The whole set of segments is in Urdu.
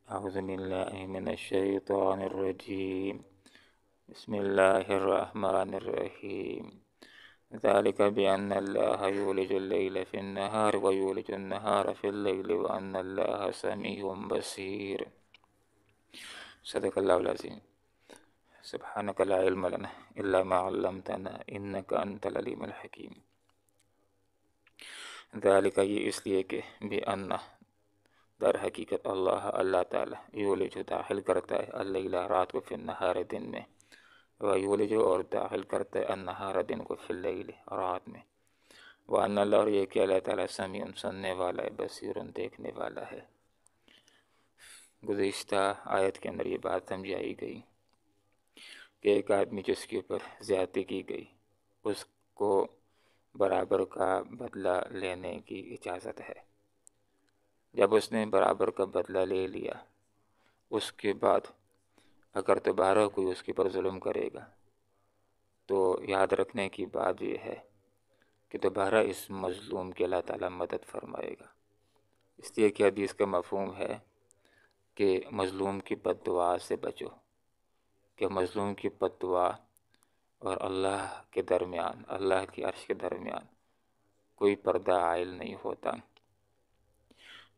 أعوذ بالله من الشيطان الرجيم. بسم الله الرحمن الرحيم. ذلك بأن الله يولج الليل في النهار ويولج النهار في الليل وأن الله سميع بصير. صدق الله العظيم. سبحانك لا علم لنا إلا ما علمتنا إنك أنت العليم الحكيم. ذلك یہ اس لیے کہ بأن در حقیقت اللہ تعالیٰ یولج داخل کرتا ہے اللیل رات کو فی النہار دن میں، ویولج اور داخل کرتا ہے النہار دن کو فی اللیل رات میں، وان اللہ اور یہ کہ اللہ تعالیٰ سمیع سننے والا ہے، بصیر دیکھنے والا ہے۔ گزشتہ آیت کے اندر یہ بات سمجھائی گئی کہ ایک آدمی جس کے اوپر زیادتی کی گئی اس کو برابر کا بدلہ لینے کی اجازت ہے۔ جب اس نے برابر کا بدلہ لے لیا، اس کے بعد اگر دوبارہ کوئی اس کے پر ظلم کرے گا تو یاد رکھنے کی بات یہ ہے کہ دوبارہ اس مظلوم کی اللہ تعالیٰ مدد فرمائے گا، اس لیے کہ حدیث کا مفہوم ہے کہ مظلوم کی بد دعا سے بچو، کہ مظلوم کی بد دعا اور اللہ کے درمیان، اللہ کی عرش کے درمیان کوئی پردہ عائل نہیں ہوتا۔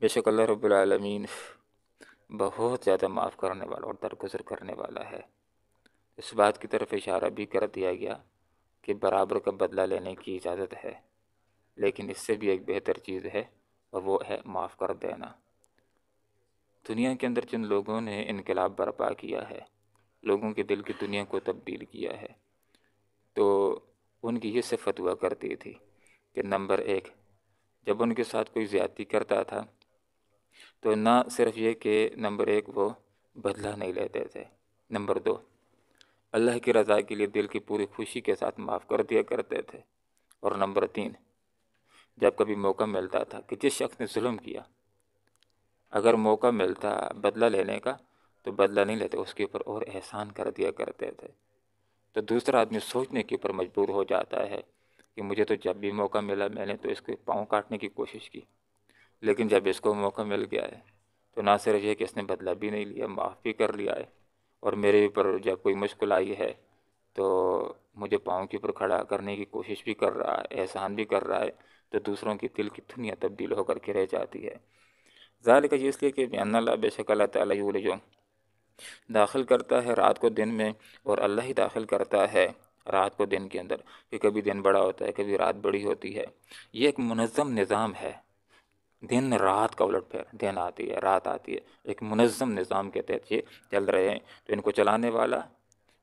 بے شک اللہ رب العالمین بہت زیادہ معاف کرنے والا اور درگزر کرنے والا ہے۔ اس بات کی طرف اشارہ بھی کر دیا گیا کہ برابر کا بدلہ لینے کی اجازت ہے، لیکن اس سے بھی ایک بہتر چیز ہے اور وہ ہے معاف کر دینا۔ دنیا کے اندر جن لوگوں نے انقلاب برپا کیا ہے، لوگوں کے دل کی دنیا کو تبدیل کیا ہے، تو ان کی یہ صفت ہوا کرتی تھی کہ نمبر ایک، جب ان کے ساتھ کوئی زیادتی کرتا تھا تو نہ صرف یہ کہ نمبر ایک وہ بدلہ نہیں لیتے تھے، نمبر دو اللہ کی رضا کے لیے دل کی پوری خوشی کے ساتھ معاف کر دیا کرتے تھے، اور نمبر تین جب کبھی موقع ملتا تھا کہ جس شخص نے ظلم کیا اگر موقع ملتا بدلہ لینے کا تو بدلہ نہیں لیتے، اس کے اوپر اور احسان کر دیا کرتے تھے۔ تو دوسرا آدمی سوچنے کے اوپر مجبور ہو جاتا ہے کہ مجھے تو جب بھی موقع ملا میں نے تو اس کے پاؤں کاٹنے کی کوشش کی، لیکن جب اس کو موقع مل گیا ہے تو نہ صرف یہ کہ اس نے بدلہ بھی نہیں لیا، معاف بھی کر لیا ہے، اور میرے اوپر جب کوئی مشکل آئی ہے تو مجھے پاؤں کے اوپر کھڑا کرنے کی کوشش بھی کر رہا ہے، احسان بھی کر رہا ہے، تو دوسروں کی دل کی دنیا تبدیل ہو کر کے رہ جاتی ہے۔ ذالک یہ اس لیے کہ بأن اللہ بے شک اللہ تعالیٰ یولج داخل کرتا ہے رات کو دن میں، اور اللہ ہی داخل کرتا ہے رات کو دن کے اندر، کہ کبھی دن بڑا ہوتا ہے کبھی رات بڑی ہوتی ہے۔ یہ ایک منظم نظام ہے، دن رات کا الٹ پھیر، دن آتی ہے رات آتی ہے، ایک منظم نظام کے تحت یہ چل رہے ہیں۔ تو ان کو چلانے والا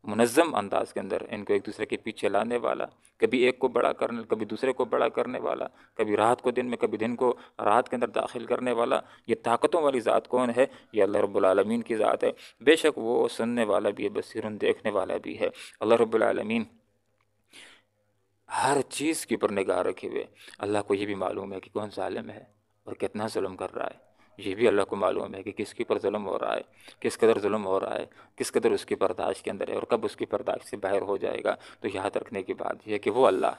منظم انداز کے اندر، ان کو ایک دوسرے کے پیچھے لانے والا، کبھی ایک کو بڑا کرنے کبھی دوسرے کو بڑا کرنے والا، کبھی رات کو دن میں کبھی دن کو رات کے اندر داخل کرنے والا، یہ طاقتوں والی ذات کون ہے؟ یہ اللہ رب العالمین کی ذات ہے۔ بے شک وہ سننے والا بھی ہے، بصیر دیکھنے والا بھی ہے۔ اللہ رب العالمین ہر چیز کے اوپر نگاہ رکھے ہوئے، اللہ کو یہ بھی معلوم ہے کہ کون ظالم ہے اور کتنا ظلم کر رہا ہے، یہ بھی اللہ کو معلوم ہے کہ کس کے اوپر ظلم ہو رہا ہے، کس قدر ظلم ہو رہا ہے، کس قدر اس کی برداشت کے اندر ہے، اور کب اس کی برداشت سے باہر ہو جائے گا۔ تو یاد رکھنے کی بات یہ ہے کہ وہ اللہ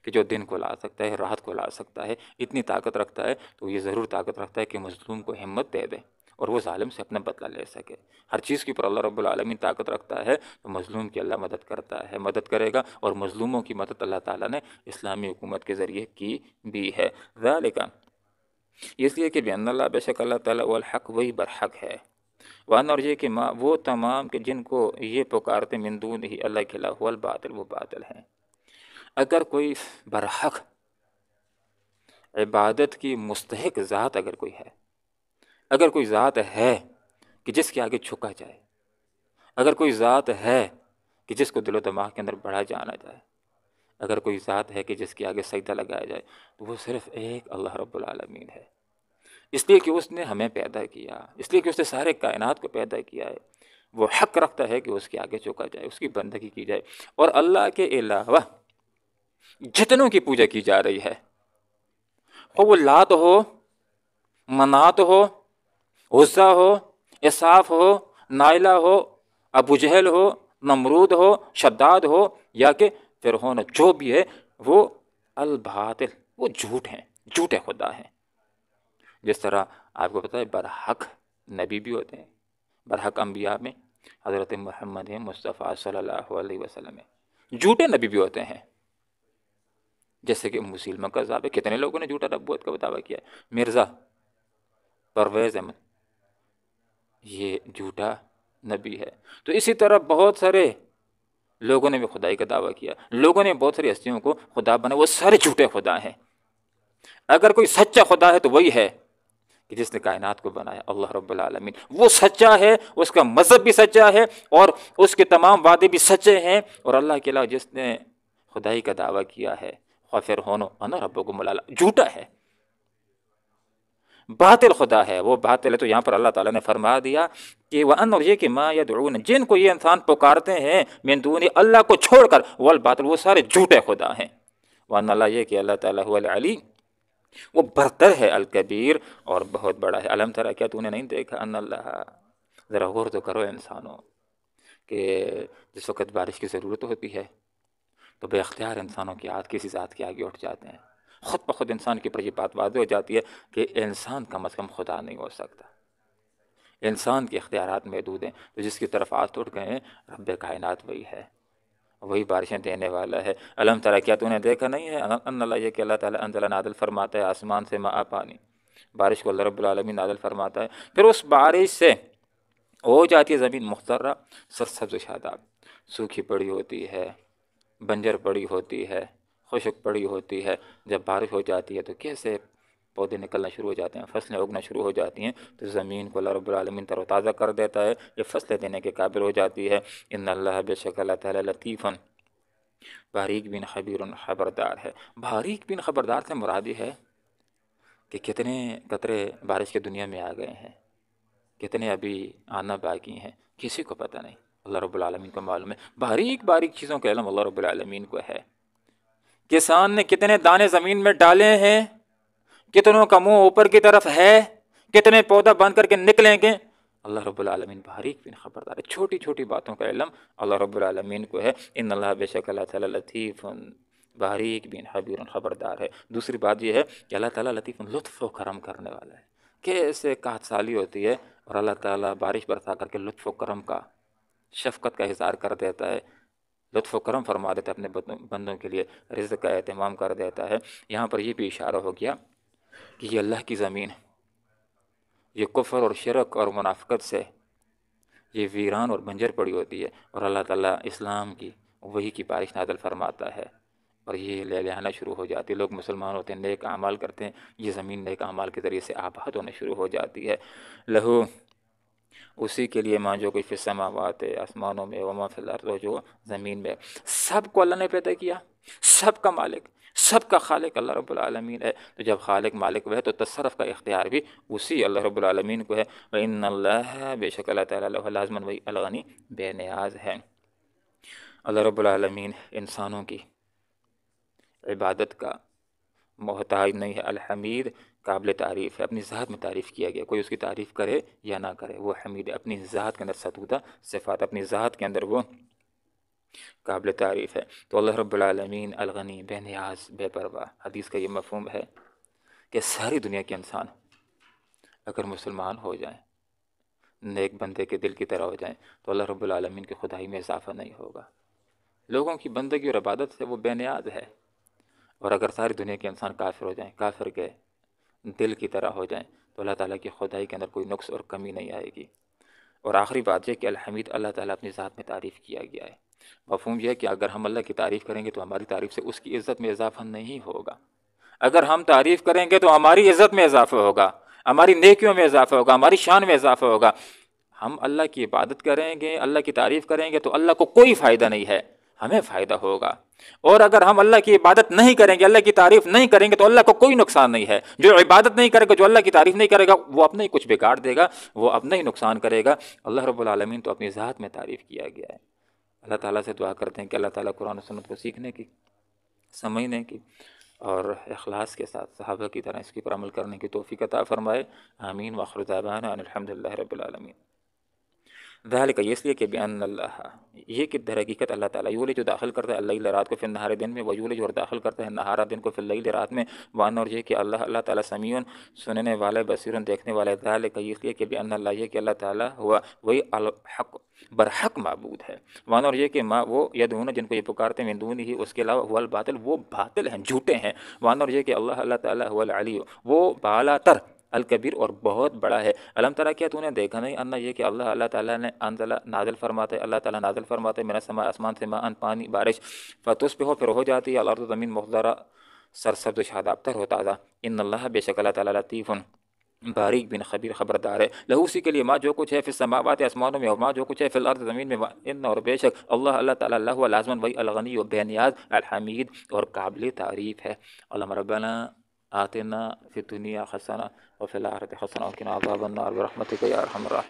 کہ جو دن کو لا سکتا ہے، رات کو لا سکتا ہے، اتنی طاقت رکھتا ہے، تو یہ ضرور طاقت رکھتا ہے کہ مظلوم کو ہمت دے دے اور وہ ظالم سے اپنا بدلہ لے سکے۔ ہر چیز کے اوپر اللہ رب العالمین طاقت رکھتا ہے، تو مظلوم کی اللہ مدد کرتا ہے، مدد کرے گا، اور مظلوموں کی مدد اللہ تعالیٰ نے اسلامی حکومت کے ذریعے کی بھی ہے۔ ذالک اس لیے کہ بأن اللہ بے شک اللہ تعالیٰ والحق وہی برحق ہے، وان اور یہ کہ وہ تمام کہ جن کو یہ پکارتے من دون ہی اللہ کے علاوہ الباطل وہ باطل ہیں۔ اگر کوئی برحق عبادت کی مستحق ذات اگر کوئی ہے، اگر کوئی ذات ہے کہ جس کے آگے جھکا جائے، اگر کوئی ذات ہے کہ جس کو دل و دماغ کے اندر بڑھا جانا جائے، اگر کوئی ذات ہے کہ جس کے آگے سجدہ لگایا جائے، تو وہ صرف ایک اللہ رب العالمین ہے۔ اس لیے کہ اس نے ہمیں پیدا کیا، اس لیے کہ اس نے سارے کائنات کو پیدا کیا ہے، وہ حق رکھتا ہے کہ اس کے آگے جھکا جائے، اس کی بندگی کی جائے۔ اور اللہ کے علاوہ جتنوں کی پوجا کی جا رہی ہے، خواہ وہ لات ہو، منات ہو، عزا ہو، اساف ہو، نائلہ ہو، ابو جہل ہو، نمرود ہو، شداد ہو، یا کہ فرعون، جو بھی ہے وہ الباطل، وہ جھوٹ ہیں، جھوٹے خدا ہیں۔ جس طرح آپ کو پتہ ہے برحق نبی بھی ہوتے ہیں، برحق انبیاء میں حضرت محمد مصطفیٰ صلی اللہ علیہ وسلم ہے، جھوٹے نبی بھی ہوتے ہیں، جیسے کہ مسلمہ کا ذاب ہے، کتنے لوگوں نے جھوٹا نبوت کا دعویٰ کیا ہے، مرزا پرویز احمد یہ جھوٹا نبی ہے۔ تو اسی طرح بہت سارے لوگوں نے بھی خدائی کا دعویٰ کیا، لوگوں نے بہت ساری ہستیوں کو خدا بنا، وہ سارے جھوٹے خدا ہیں۔ اگر کوئی سچا خدا ہے تو وہی ہے کہ جس نے کائنات کو بنایا، اللہ رب العالمین، وہ سچا ہے، اس کا مذہب بھی سچا ہے اور اس کے تمام وعدے بھی سچے ہیں، اور اللہ کے علاوہ جس نے خدائی کا دعویٰ کیا ہے خافر ہونو انا ربکم الاعلی، جھوٹا ہے، باطل خدا ہے، وہ باطل ہے۔ تو یہاں پر اللہ تعالیٰ نے فرما دیا کہ وَأَنَّ، اور یہ کہ ما يدعون، جن کو یہ انسان پکارتے ہیں من دون اللہ کو چھوڑ کر، والباطل، وہ سارے جھوٹے خدا ہیں۔ وَأَنَّ، اللہ یہ کہ اللہ تعالیٰ هو العلی، وہ برتر ہے، الکبیر، اور بہت بڑا ہے۔ الم ترى، کیا تو نے نہیں دیکھا، ان اللہ، ذرا غور تو کرو انسانوں، کہ جس وقت بارش کی ضرورت ہوتی ہے تو بے اختیار انسانوں کے ہاتھ کسی ذات کے آگے اٹھ جاتے ہیں، خود بخود انسان کے اوپر یہ بات واضح ہو جاتی ہے کہ انسان کم از کم خدا نہیں ہو سکتا، انسان کے اختیارات محدود ہیں، تو جس کی طرف ہاتھ اٹھ گئے ہیں، رب کائنات وہی ہے، وہی بارشیں دینے والا ہے۔ الم ترى، کیا تو نے دیکھا نہیں ہے، ان اللہ، یہ کہ اللہ تعالیٰ انزل، نازل فرماتا ہے آسمان سے ماء، پانی، بارش کو اللہ رب العالمین نازل فرماتا ہے، پھر اس بارش سے ہو جاتی ہے زمین مخضرہ، سرسبز و شاداب، سوکھی پڑی ہوتی ہے، بنجر پڑی ہوتی ہے، خشک پڑی ہوتی ہے۔ جب بارش ہو جاتی ہے تو کیسے پودے نکلنا شروع ہو جاتے ہیں، فصلیں اگنا شروع ہو جاتی ہیں، تو زمین کو اللہ رب العالمین تر و تازہ کر دیتا ہے، یہ فصلیں دینے کے قابل ہو جاتی ہے۔ ان اللہ، بے شک اللہ تعالیٰ، لطیفاً، باریک بین، خبیر، خبردار ہے۔ باریک بین خبردار سے مراد یہ ہے کہ کتنے قطرے بارش کے دنیا میں آ گئے ہیں، کتنے ابھی آنا باقی ہیں، کسی کو پتہ نہیں، اللہ رب العالمین کو معلوم ہے۔ باریک باریک چیزوں کا علم اللہ رب العالمین کو ہے۔ کسان نے کتنے دانے زمین میں ڈالے ہیں، کتنوں کا منہ اوپر کی طرف ہے، کتنے پودا بن کر کے نکلیں گے، اللہ رب العالمین باریک بین خبردار ہے۔ چھوٹی چھوٹی باتوں کا علم اللہ رب العالمین کو ہے۔ ان اللہ، بے شک اللہ تعالیٰ، لطیف، باریک بین، خبیر، خبردار ہے۔ دوسری بات یہ ہے کہ اللہ تعالیٰ لطیف، لطف و کرم کرنے والا ہے۔ کیسے قحط سالی ہوتی ہے اور اللہ تعالیٰ بارش برسا کر کے لطف و کرم کا، شفقت کا اظہار کر دیتا ہے، لطف و کرم فرما دیتا ہے اپنے بندوں کے لیے، رزق کا اہتمام کر دیتا ہے۔ یہاں پر یہ بھی اشارہ ہو گیا کہ یہ اللہ کی زمین، یہ کفر اور شرک اور منافقت سے یہ ویران اور بنجر پڑی ہوتی ہے، اور اللہ تعالیٰ اسلام کی، وہی کی بارش نازل فرماتا ہے، اور یہ لہلہانا شروع ہو جاتی ہے، لوگ مسلمان ہوتے ہیں، نیک اعمال کرتے ہیں، یہ زمین نیک اعمال کے ذریعے سے آباد ہونا شروع ہو جاتی ہے۔ لہو، اسی کے لیے ماں جو کچھ فی السماوات ہے، آسمانوں میں، وما فی الارض، جو زمین میں، سب کو اللہ نے پیدا کیا، سب کا مالک، سب کا خالق اللہ رب العالمین ہے۔ تو جب خالق مالک وہ ہے تو تصرف کا اختیار بھی اسی اللہ رب العالمین کو ہے۔ وَإِنَّ اللَّهَ، بے شک اللہ تعالیٰ، لَهُ لازماً، وہی الغنی، بے نیاز ہے۔ اللہ رب العالمین انسانوں کی عبادت کا محتاج نہیں ہے، الحمید، قابل تعریف ہے، اپنی ذات میں تعریف کیا گیا، کوئی اس کی تعریف کرے یا نہ کرے، وہ حمید ہے، اپنی ذات کے اندر ستودہ صفات، اپنی ذات کے اندر وہ قابل تعریف ہے۔ تو اللہ رب العالمین الغنی، بے نیاز، بے پرواہ۔ حدیث کا یہ مفہوم ہے کہ ساری دنیا کے انسان اگر مسلمان ہو جائیں، نیک بندے کے دل کی طرح ہو جائیں، تو اللہ رب العالمین کی خدائی میں اضافہ نہیں ہوگا۔ لوگوں کی بندگی اور عبادت سے وہ بے نیاز ہے، اور اگر ساری دنیا کے انسان کافر ہو جائیں، کافر کے دل کی طرح ہو جائیں، تو اللہ تعالیٰ کی خدائی کے اندر کوئی نقص اور کمی نہیں آئے گی۔ اور آخری بات یہ کہ الحمید، اللہ تعالیٰ اپنی ذات میں تعریف کیا گیا ہے۔ مفہوم یہ ہے کہ اگر ہم اللہ کی تعریف کریں گے تو ہماری تعریف سے اس کی عزت میں اضافہ نہیں ہوگا، اگر ہم تعریف کریں گے تو ہماری عزت میں اضافہ ہوگا، ہماری نیکیوں میں اضافہ ہوگا، ہماری شان میں اضافہ ہوگا۔ ہم اللہ کی عبادت کریں گے، اللہ کی تعریف کریں گے تو اللہ کو کوئی فائدہ نہیں ہے، ہمیں فائدہ ہوگا۔ اور اگر ہم اللہ کی عبادت نہیں کریں گے، اللہ کی تعریف نہیں کریں گے تو اللہ کو کوئی نقصان نہیں ہے۔ جو عبادت نہیں کرے گا، جو اللہ کی تعریف نہیں کرے گا، وہ اپنا ہی کچھ بگاڑ دے گا، وہ اپنا ہی نقصان کرے گا۔ اللہ رب العالمین تو اپنی ذات میں تعریف کیا گیا ہے۔ اللہ تعالیٰ سے دعا کرتے ہیں کہ اللہ تعالیٰ قرآن و سنت کو سیکھنے کی، سمجھنے کی اور اخلاص کے ساتھ صحابہ کی طرح اس کی پر عمل کرنے کی توفیق عطا فرمائے۔ آمین، وآخر دعوانا ان الحمد للہ رب العالمین۔ ذالک یہ اس لیے کہ بان اللہ یہ کہ در حقیقت اللہ تعالیٰ یولج جو داخل کرتا ہے اللیل رات کو فی النہار دن میں، ویولج اور داخل کرتا ہے نہارا دن کو فی اللیل رات میں، وان اور یہ کہ اللہ تعالیٰ سمیع سننے والا بصیر دیکھنے والا ہے، ذالک یہ اس لیے کہ بان اللہ یہ کہ اللہ تعالیٰ ہوا وہی الحق برحق معبود ہے، وان اور یہ کہ ما وہ یدعون جن کو یہ پکارتے ہیں من دونہ ہی اس کے علاوہ ہوا الباطل وہ باطل ہیں جھوٹے ہیں، وان اور یہ کہ اللہ تعالیٰ ہوا العلی وہ بالا تر الکبیر اور بہت بڑا ہے، علم ترا کیا تو نے دیکھا نہیں ان یہ کہ اللہ تعالیٰ نے انزل نازل فرماتے اللہ تعالیٰ نازل فرماتے من السماء آسمان سے ماء پانی بارش فتصبح پھر ہو جاتی ہے الارض زمین مخضرہ سرسبز و شاداب تر ہو تازہ، ان اللہ بے شک اللہ تعالیٰ لطیف باریک بن خبیر خبردار ہے، لہو اسی کے لیے ما جو کچھ ہے فی السماوات آسمانوں میں اور ما جو کچھ ہے فی الارض زمین میں، ان اور بے شک اللہ تعالیٰ اللہ لازمن وہی الغنی و بے نیاز الحمید اور قابل تعریف ہے۔ اللہم ربنا آتنا فی الدنیا حسنہ وفی الآخرۃ حسنہ وقنا عذاب النار برحمتک یا ارحم الراحمین۔